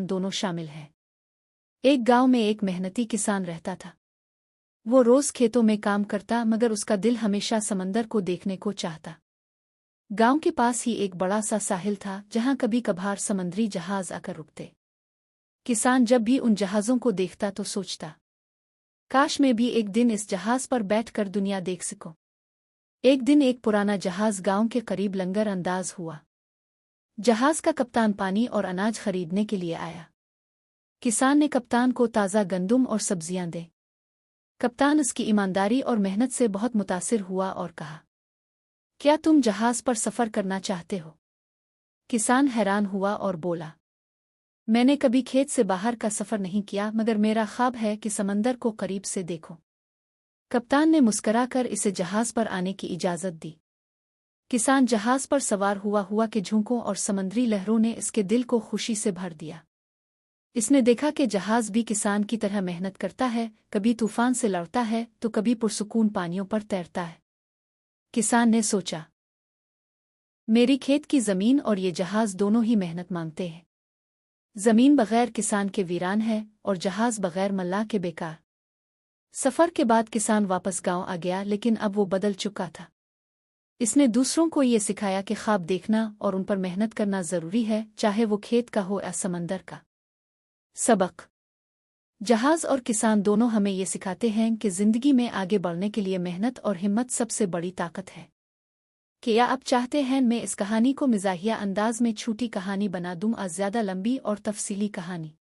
किसान दोनों शामिल हैं। एक गांव में एक मेहनती किसान रहता था। वो रोज खेतों में काम करता मगर उसका दिल हमेशा समंदर को देखने को चाहता। गांव के पास ही एक बड़ा सा साहिल था जहां कभी कभार समुद्री जहाज आकर रुकते। किसान जब भी उन जहाज़ों को देखता तो सोचता, काश मैं भी एक दिन इस जहाज पर बैठकर दुनिया देख सकूं। एक दिन एक पुराना जहाज गांव के करीब लंगर अंदाज हुआ। जहाज का कप्तान पानी और अनाज खरीदने के लिए आया। किसान ने कप्तान को ताज़ा गंदुम और सब्जियां दे। कप्तान उसकी ईमानदारी और मेहनत से बहुत मुतासिर हुआ और कहा, क्या तुम जहाज पर सफ़र करना चाहते हो? किसान हैरान हुआ और बोला, मैंने कभी खेत से बाहर का सफ़र नहीं किया मगर मेरा ख्वाब है कि समंदर को करीब से देखूं। कप्तान ने मुस्कराकर इसे जहाज पर आने की इजाज़त दी। किसान जहाज पर सवार हुआ कि झोंकों और समंदरी लहरों ने इसके दिल को खुशी से भर दिया। इसने देखा कि जहाज भी किसान की तरह मेहनत करता है, कभी तूफान से लड़ता है तो कभी पुरसुकून पानियों पर तैरता है। किसान ने सोचा, मेरी खेत की ज़मीन और ये जहाज दोनों ही मेहनत मांगते हैं। ज़मीन बग़ैर किसान के वीरान है और जहाज बग़ैर मल्लाह के बेकार। सफ़र के बाद किसान वापस गांव आ गया, लेकिन अब वो बदल चुका था। इसने दूसरों को ये सिखाया कि ख्वाब देखना और उन पर मेहनत करना ज़रूरी है, चाहे वो खेत का हो या समंदर का। सबक: जहाज और किसान दोनों हमें ये सिखाते हैं कि ज़िंदगी में आगे बढ़ने के लिए मेहनत और हिम्मत सबसे बड़ी ताकत है। क्या आप चाहते हैं मैं इस कहानी को मिज़ाहिया अंदाज में छोटी कहानी बना दूं, ज़्यादा लंबी और तफसीली कहानी?